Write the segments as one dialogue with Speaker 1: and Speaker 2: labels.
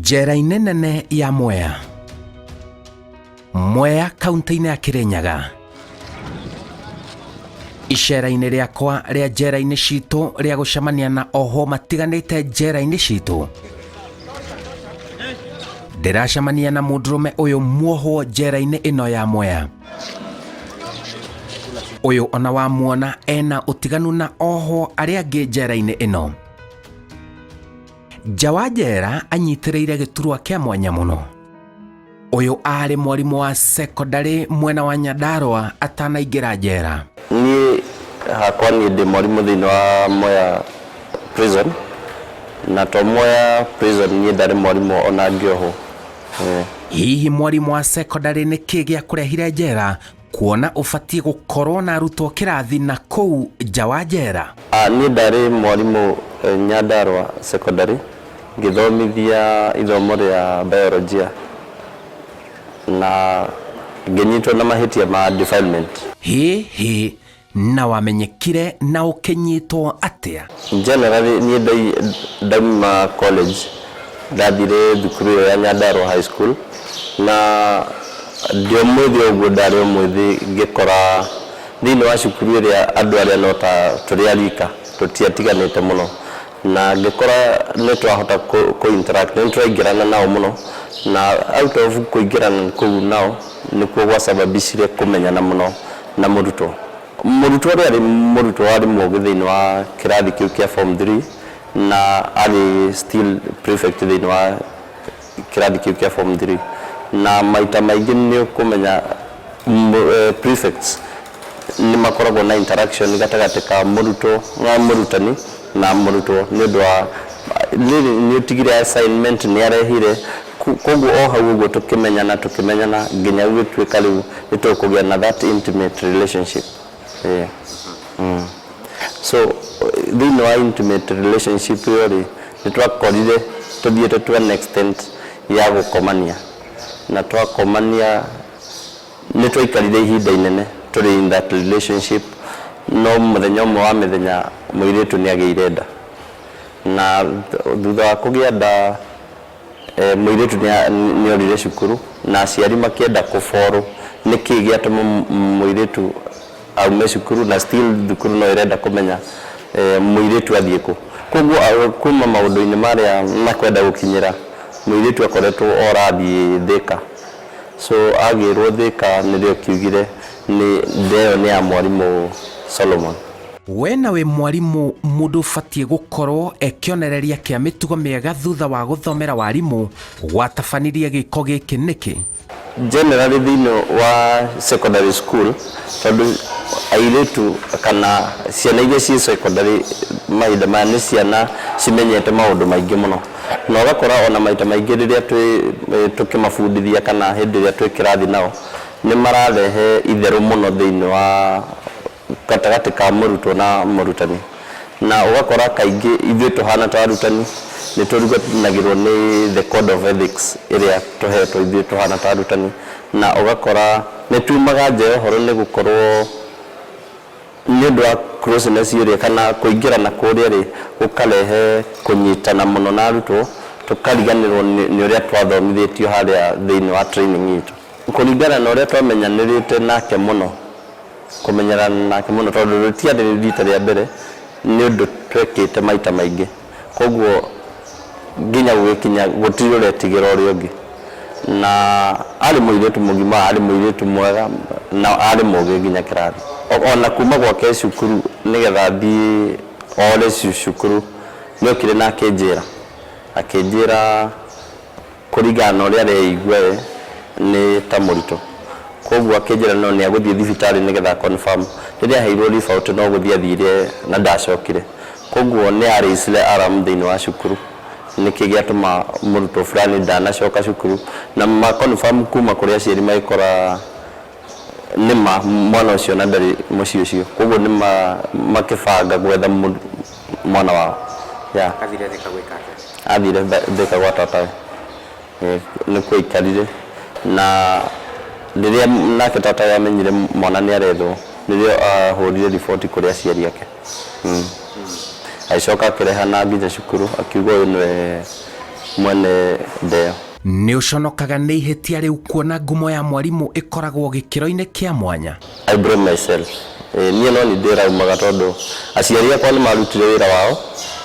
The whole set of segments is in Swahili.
Speaker 1: Njera-inĩ nene ya Mwea. Mwea kaunti-inĩ ya Kirinyaga. Icera-inĩ rĩakwa rĩa njera-inĩ citũ rĩa gũcemania na oho matiganĩte njera-inĩ citũ. Ndĩracemania na mũndũrũme ũyũ muohwo njera-inĩ ĩno ya Mwea. Ũyũ ona wamuona ena ũtiganu na oho arĩa angĩ njera-inĩ ĩno. Nja wa njera anyitĩrĩire gĩturwa kĩa mwanya mũno. Ũyũ arĩ mwarimũ wa secondary mwena wa Nyandarua atanaingĩra njera.
Speaker 2: Niĩ hakwa niĩ ndĩ mwarimũ thĩinĩ wa Mwea prison, na to Mwea prison niĩ ndarĩ mwarimũ ona ngĩohwo.
Speaker 1: Hihi mwarimũ wa secondary nĩ kĩĩ gĩa kũrehire njera kuona ũbatiĩ gũkorwo na arutwo kĩrathi na kũu nja wa njera?
Speaker 2: Niĩ ndarĩ mwarimũ Nyandarua secondary ngĩthomithia ithomo rĩa biology na ngĩnyitwo na mahĩtia ma defilement.
Speaker 1: Hihi na wamenyekire na ũkĩnyitwo atĩa?
Speaker 2: Generally niĩ ndauma college ndathire thukuru ya Nyandarua High School, na ndio mwĩthĩ ũguo ndarĩ mwĩthĩ ngĩkora thĩinĩ wa cukuru ĩrĩa andũ arĩa no ta tũrĩ arika tũtiatiganĩte mũno, na ngĩkora nĩ twahota interact, nĩ twaingĩrana nao mũno, na out of kũingĩrana kũu nao nĩkuo gwacababicire kũmenyana mũno na mũrutwo. Mũrutwo ũrĩa arĩ mũrutwo warĩ mũũgĩ thĩinĩ wa kĩrathi kĩu kĩa form 3 na arĩ still prefect thĩinĩ wa kĩrathi kĩu kĩa form 3, na maita maingĩ nĩ ũkũmenya prefects nĩ makoragwo na interaction gatagatĩ ka mũrutwo na mũrutani na mũrutwo nĩ ũndũ wa nĩ ũtigire assignment nĩ arehire, koguo o hau ũguo tũkĩmenyana nginya gũtuĩka rĩu nĩ tũkũgĩa na that intimate relationship. So thĩinĩ wa intimate relationship yori nĩ twakorire tũthiĩte to an extent ya gũkomania, na twakomania nĩ twaikarire ihinda inene tũrĩ in that relationship. No mũthenya ũmwe wa mĩthenya mũirĩtu nĩ agĩire nda, na thutha wa kũgĩa nda mũirĩtu nĩ orire cukuru na aciari makĩenda kũborwo nĩkĩ gĩatũma mũirĩtu aume cukuru, na still thukuru no ĩrenda kũmenya mũirĩtu athiĩ kũ. Koguo kuma maũndũ-inĩ marĩa makwenda gũkinyĩra mũirĩtu akoretwo orathiĩ Thĩka, so agĩrwo Thĩka nĩrĩo kiugire ndeo nĩ ya mwarimũ Solomon.
Speaker 1: We na we mwarimũ mũndũ ũbatiĩ gũkorwo ekĩonereria kĩa mĩtugo mĩega thutha wa gũthomera warimũ, watabanirie gĩko gĩkĩ nĩkĩ?
Speaker 2: Generally thĩinĩ wa secondary school, tondũ airĩtu kana ciana iria ciĩ secondary mahinda maya nĩ ciana cimenyete maũndũ maingĩ mũno, na ũgakora ona maita maingĩ rĩrĩa tũkĩmabundithia kana hĩndĩ ĩrĩa twĩ kĩrathi nao nĩ mararehe itherũ mũno thĩinĩ wa gatagatĩ ka mũrutwo na mũrutani, na ũgakora kaingĩ ithuĩ tũhana ta arutani nĩ tũriganagĩrwo nĩ the code of ethics ĩrĩa tũhetwo ithuĩ tũhana ta arutani, na ũgakora nĩ tumaga nja ũhoro nĩ gũkorwo nĩ ũndũ wa closeness ĩrĩa kana kũingĩrana kũrĩa rĩ gũkarehe kũnyitana mũno na arutwo, tũkariganĩrwo nĩ ũrĩa twathomithĩtio harĩa thĩinĩ wa training itũ, kũringana na ũrĩa twamenyanĩrĩte nake mũno, kũmenyerana nake mũno, tondũ rĩtiarĩ rita rĩa mbere, nĩ ũndũ twekĩte maita maingĩ, koguo nginya gũgĩkinya gũtirĩ ũretigĩra ũrĩa ũngĩ, na arĩ mũirĩtu mũgima, arĩ mũirĩtu mwega, na arĩ mũũgĩ nginya kĩrathi. Ona kuma gwake cukuru nĩgetha thiĩ ore cukuru nĩ okire na akĩnjĩra kũringana na ũrĩa areigua nĩ ta mũritũ, koguo akĩnjĩra no nĩ agũthiĩ thibitarĩ nĩgetha confirm. Rĩrĩa aheirwo riboti no gũthiĩ athire na ndacokire, koguo nĩ arĩcire alarm thĩinĩ wa cukuru nĩkĩ gĩatũma mũrutwo fulani ndanacoka cukuru, na ma confirm kuma kũrĩ aciari magĩkora nĩma mwana ũcio na ndarĩ mũciĩ ũcio, koguo nĩ makĩbanga gwetha mwana wao.
Speaker 1: Athire Thĩka gwĩka atĩa?
Speaker 2: Athire Thĩka gwa tatawe, nĩ kwaikarire, na rĩrĩa nake tatawe amenyire mwana nĩ arethwo nĩrĩo ahũrire riboti kũrĩ aciari ake. Agĩcoka akĩrehana nginya cukuru akiuga ũyũ nĩwe mwene ndeo.
Speaker 1: Nĩ ũconokaga nĩ ihĩtia rĩu kuona ngumo ya mwarimũ ĩkoragwo gĩkĩro-inĩ kĩa mwanya?
Speaker 2: I blame myself. Niĩ no nĩ ndĩraumaga tondũ aciari akwa nĩ marutire wĩra wao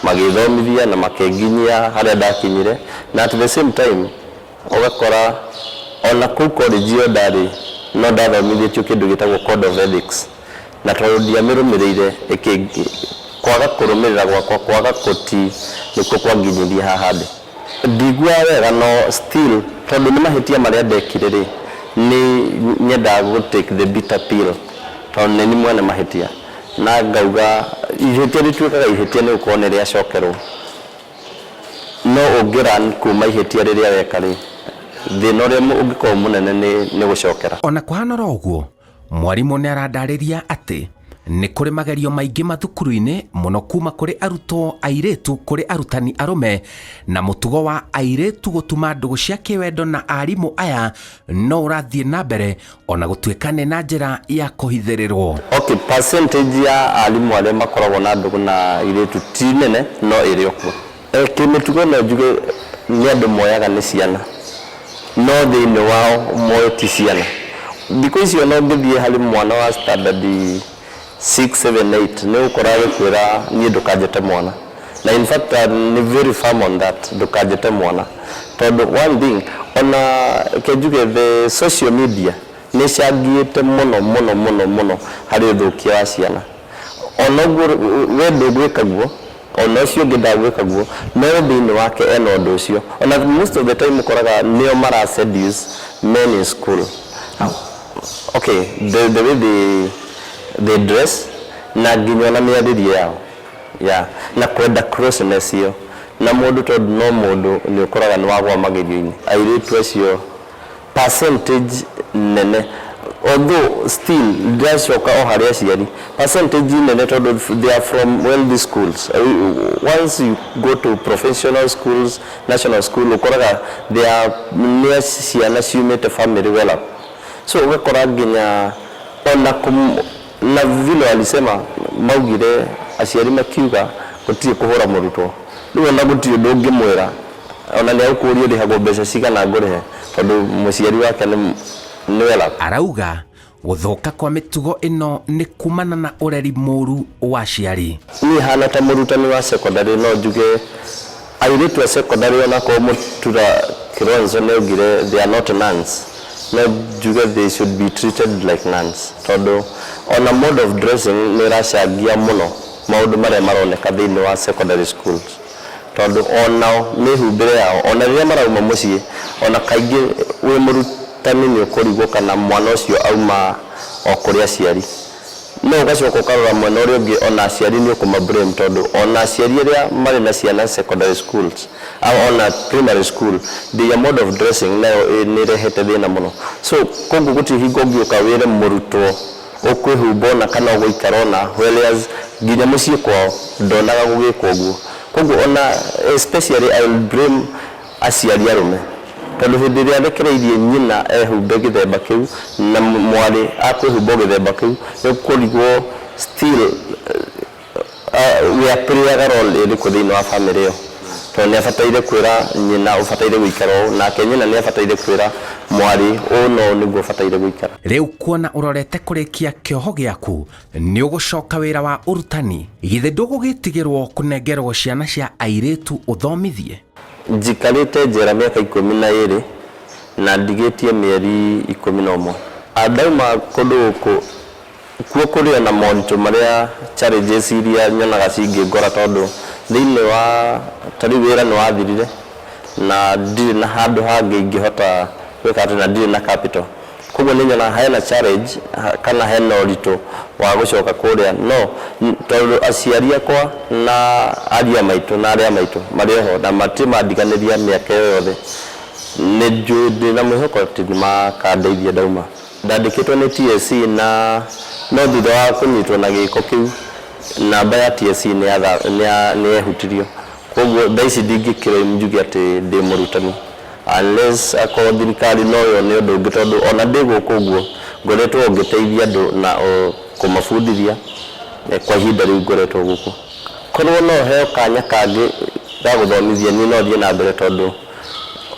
Speaker 2: magĩthomithia na makenginyia harĩa ndakinyire, na at the same time ũgakora ona kũu college yo ndarĩ no ndathomithĩtio kĩndũ gĩtagwo code of ethics, na tondũ ndiamĩrũmĩrĩire kwaga kũrũmĩrĩra gwakwa kwaga kũti nĩkuo kwanginyĩria haha ndĩ. Ndigua wega no still tondũ nĩ mahĩtia marĩa ndekire rĩ nĩ nyendaga gũ take the bitter pill tondũ nĩ mwene mahĩtia, na ngauga ihĩtia rĩtuĩkaga ihĩtia nĩ gũkorwo nĩ rĩacokerwo, no ũngĩran kuma ihĩtia rĩrĩa weka rĩ thĩna ũrĩa ũngĩkorwo mũnene nĩ gũcokera. Ona
Speaker 1: kũhana ũguo mwarimũ nĩ arandarĩria atĩ nĩ kũrĩ magerio maingĩ mathukuru-inĩ mũno kuma kũrĩ arutwo airĩtu kũrĩ arutani arũme, na mũtugo wa airĩtu gũtuma ndũgũ cia kĩwendo na arimũ aya no ũrathiĩ na mbere ona gũtuĩka nĩ na njĩra ya kũhithĩrĩrwo.
Speaker 2: Okay, percentage ya arimũ arĩa makoragwo na ndũgũ na airĩtu ti nene no ĩrĩ okuo. Kĩmĩtugo no njuge nĩ andũ moyaga nĩ ciana no thĩinĩ wao moyo ti ciana. Thikũ icio no ngĩthiĩ harĩ mwana wa standard 6, 7, 8 nĩ ũkoraga kwĩra niĩ ndũkanjete mwana, na in fact nĩ very firm on that, ndũkanjete mwana tondũ one thing ona kenjuge the social media nĩ cangiĩte mũno harĩ ũthũkia wa ciana. Ona ũguo we ndũgwĩka guo ona ũcio ũngĩ ndagwĩka guo no thĩinĩ wake ena ũndũ ũcio, ona most of the time ũkoraga nĩo mara seduce men in school. Okay, the way they dress na nginya na mĩarĩrie yao na kwenda closeness iyo na mũndũ tondũ no mũndũ nĩ ũkoraga nĩ wagwa magerio-inĩ. Airĩtu acio percentage nene, although still ndacoka o harĩa aciari percentage nene tondũ they are from wealthy schools. Once you go to professional schools, national school, ũkoraga they are near ciana ciumĩte family well up, so ũgakora nginya ona na vile alisema maugire aciari makiuga gũtirĩ kũhũra mũrutwo, rĩu ona gũtirĩ ũndũ ũngĩmwĩra ona nĩ agũkũria ũrĩhagwo mbeca cigana ngũrĩhe tondũ mũciari wake nĩ wela.
Speaker 1: Arauga gũthũka kwa mĩtugo ĩno nĩ kumana na ũreri mũru wa aciari.
Speaker 2: Niĩ hana ta mũrutani wa secondary no njuge airĩtu a secondary ona kwa Mũtura Kilonzo nĩ augire they are not nuns, no njuge they should be treated like nuns tondũ ona mode of dressing nĩ racangia mũno maũndũ marĩa maroneka thĩinĩ wa secondary schools, tondũ onao mĩhumbĩre yao ona rĩrĩa marauma mũciĩ ona kaingĩ wĩ mũrutani nĩ ũkũrigwo kana mwana ũcio auma o kũrĩ aciari, no ũgacoka ũkarora mwena ũrĩa ũngĩ ona aciari nĩ ũkũmablame tondũ ona aciari arĩa marĩ na ciana secondary schools ona primary school their mode of dressing nayo nĩ rehete thĩna mũno. So koguo gũtirĩ hingo ũngĩũka wĩre mũrutwo ũkwĩhumba ona kana ũgũikara ona, whereas nginya mũciĩ kwao ndonaga gũgĩkwo ũguo. Koguo ona especially I will blame aciari arũme tondũ hĩndĩ ĩrĩa arekereirie nyina ehumbe gĩthemba kĩu na mwarĩ akwĩhumba gĩthemba kĩu nĩ kũrigwo still we are playing a role ĩrĩkũ thĩinĩ wa family ĩyo, tondũ nĩ abataire kwĩra nyina ũbataire gũikara ũũ, nake nyina nĩ abataire kwĩra mwarĩ ũũ no nĩguo ũbataire gũikara.
Speaker 1: Rĩu kuona ũrorete kũrĩkia kĩoho gĩaku nĩ ũgũcoka wĩra wa ũrutani, githĩ ndũgũgĩtigĩrwo kũnengerwo ciana cia airĩtu ũthomithie?
Speaker 2: Njikarĩte njera mĩaka 12 na ndigĩtie mĩeri 11. Ndauma kũndũ gũkũ kuo kũrĩ na moritũ marĩa challenges iria nyonaga cingĩngora tondũ thĩinĩ wa tarĩ wĩra nĩ wathirire na ndirĩ na handũ hangĩ ingĩhota gwĩka atĩ na ndirĩ na capital. Koguo nĩ nyonaga hena challenge kana hena ũritũ wa gũcoka kũrĩa, no tondũ aciari akwa na aria maitũ na arĩa maitũ marĩ ho na matirĩ mandiganĩria mĩaka ĩyo yothe, nĩ njũĩ ndĩ na mwĩhoko atĩ nĩ makandeithia ndauma. Ndandĩkĩtwo nĩ TSC na no thutha wa kũnyitwo na gĩko kĩu namba ya TSC nĩ ehutirio, koguo thaa ici ndingĩkĩra njuge atĩ ndĩ mũrutani unless akorwo thirikari no yo nĩ ũndũ ũngĩ tondũ ona ndĩ gũkũ ũguo ngoretwo ngĩteithia andũ na kũmabundithia kwa ihinda rĩu ngoretwo gũkũ. Korwo no heo kanya kangĩ ga gũthomithia niĩ no thiĩ na mbere tondũ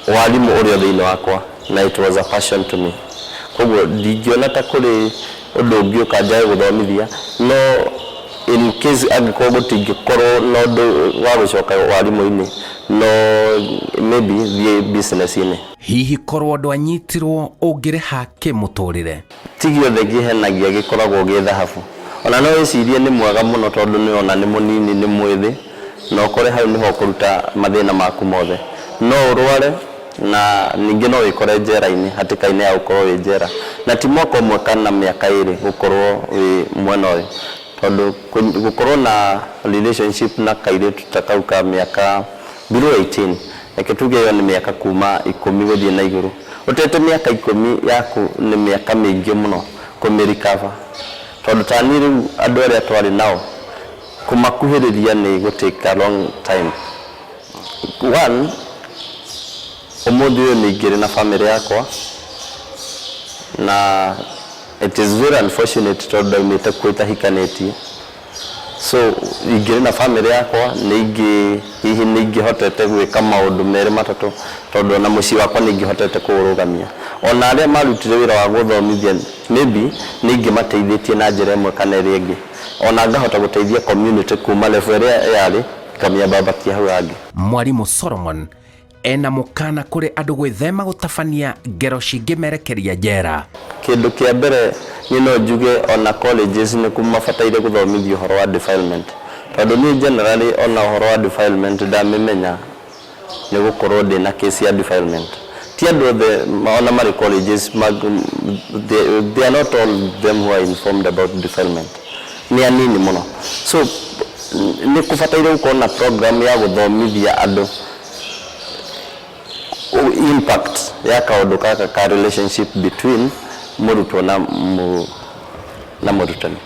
Speaker 2: walimu ũrĩa thĩinĩ wakwa, na it was a passion to me. Koguo ndingĩona ta kũrĩ ũndũ ũngĩ ũkanjaga gũthomithia, no in case angĩkorwo gũtingĩkorwo na ũndũ wa gũcoka warimũ-inĩ, no maybe thiĩ business-inĩ.
Speaker 1: Hihi korwo ndwanyitirwo ũngĩrĩha kĩmũtũrĩre?
Speaker 2: Ti gĩothe kĩhenagia gĩkoragwo gĩ thahabu. Ona no wĩcirie nĩ mwega mũno tondũ nĩ ona nĩ mũnini nĩ mwĩthĩ, na ũkore hau nĩho ũkũruta mathĩna maku mothe. No ũrware na ningĩ no wĩkore njera-inĩ, hatĩka-inĩ ya gũkorwo wĩ njera. Na ti mwaka ũmwe kana mĩaka ĩrĩ gũkorwo wĩ mwena ũyũ. Tondũ gũkorwo na relationship na kairĩtu ta kau ka mĩaka below 18, reke tuge ĩyo nĩ mĩaka kuma 10 gũthiĩ na igũrũ. Ũtete mĩaka 10 yaku nĩ mĩaka mĩingĩ mũno kũmĩrikava. Tondũ ta niĩ rĩu andũ arĩa twarĩ nao kũmakuhĩrĩria nĩ gũtake a long time. One, ũmũthĩ ũyũ nĩ ingĩrĩ na family yakwa, na it is very unfortunate tondũ ndaumĩte kuo itahikanĩtie. So ingĩrĩ na family yakwa hihi nĩ ingĩhotete gwĩka maũndũ merĩ matatũ, tondũ ona mũciĩ wakwa nĩ ingĩhotete kũũrũgamia. Ona arĩa marutire wĩra wa gũthomithia maybe nĩ ingĩmateithĩtie na njĩra ĩmwe kana ĩrĩa ĩngĩ. Ona ngahota gũteithia community kuma level ĩrĩa yarĩ ngamia babakia hau angĩ.
Speaker 1: Mwarimũ Solomon ena mũkana kũrĩ andũ gwĩthema gũtabania ngero cingĩmerekeria njera.
Speaker 2: Kĩndũ kĩa mbere niĩ no njuge ona colleges nĩ kumabataire gũthomithio ũhoro wa defilement. Tondũ niĩ generally ona ũhoro wa defilement ndamĩmenya nĩ gũkorwo ndĩna case ya defilement. Ti andũ othe ona marĩ colleges they are not all them who are informed about defilement. Nĩ anini mũno. So nĩ kũbataire gũkorwo na program ya gũthomithia andũ impact ya kaũndũ kaka ka relationship between mũrutwo na mũrutani.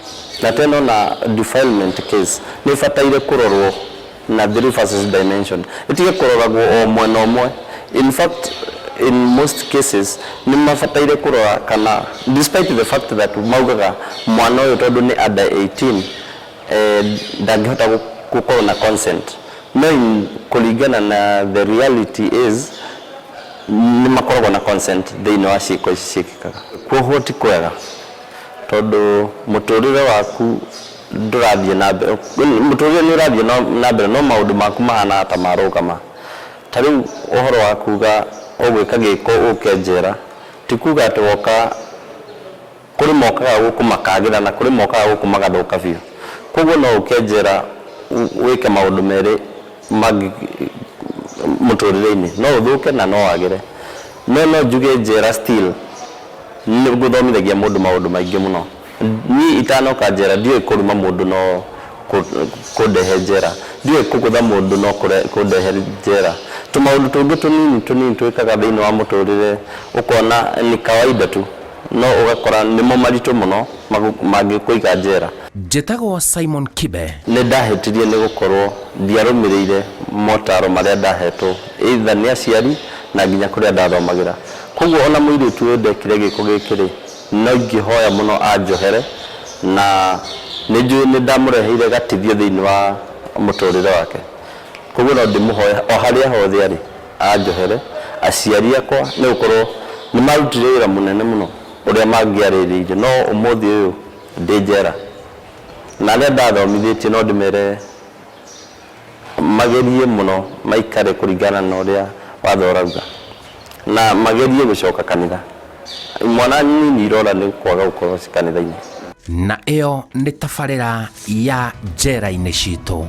Speaker 2: Na tena na defilement case nĩ bataire kũrorwo na 3 versus dimension. Itige kũroragwo o mwena ũmwe. In fact, in most cases nĩ mabataire kũrora kana despite the fact that maugaga mwana ũyũ tondũ nĩ under 18 ndangĩhota gũkorwo na consent. No kũringana na the reality is nĩ makoragwo na consent thĩinĩ wa ciĩko ici ciĩkĩkaga. Kwoguo ti kwega tondũ mũtũrĩre waku ndũrathiĩ na mbere. Mũtũrĩre nĩ ũrathiĩ na mbere no maũndũ maku mahana ta marũgama. Ta rĩu ũhoro wa kuga ũgwĩka gĩko ũke njera, ti kuga atĩ woka kũrĩ mokaga gũkũ makagĩra na kũrĩ mokaga gũkũ magathũka biũ. Kwoguo no ũke njera wĩke maũndũ merĩ mũtũrĩre-inĩ, no ũthũke na no wagĩre. No njuge njera still nĩ gũthomithagia mũndũ maũndũ maingĩ mũno. Niĩ itanoka njera ndiũĩ kũruma mũndũ no kũndehe njera, ndiũĩ kũgũtha mũndũ no kũndehe njera. Tũmaũndũ tũngĩ tũnini twĩkaga thĩinĩ wa mũtũrĩre ũkona nĩ kawaida tu, no ũgakora nĩmo maritũ mũno mangĩkũiga njera.
Speaker 1: Njĩtagwo Simon Kibe.
Speaker 2: Nĩ ndahĩtirie nĩ gũkorwo ndiarũmĩrĩire motaro marĩa ndahetwo either nĩ aciari na nginya kũrĩa ndathomagĩra. Koguo ona mũirĩtu ũyũ ndekire gĩko gĩkĩ no ingĩhoya mũno anjohere, na nĩ ndamũreheire gatithio thĩinĩ wa mũtũrĩre wake. Koguo no ndĩmũhoya o harĩa hothe arĩ anjohere, aciari akwa nĩ gũkorwo nĩ marutire wĩra mũnene mũno ũrĩa mangĩarĩrĩire, no ũmũthĩ ũyũ ndĩ njera. Na arĩa ndathomithĩtie no ndĩmere magerie mũno maikare kũringana na ũrĩa watho ũrauga, na magerie gũcoka kanitha. Mwana nini irora nĩ kwaga gũkorwo kanitha-inĩ.
Speaker 1: Na ĩyo nĩ tabarĩra ya njera-inĩ citũ.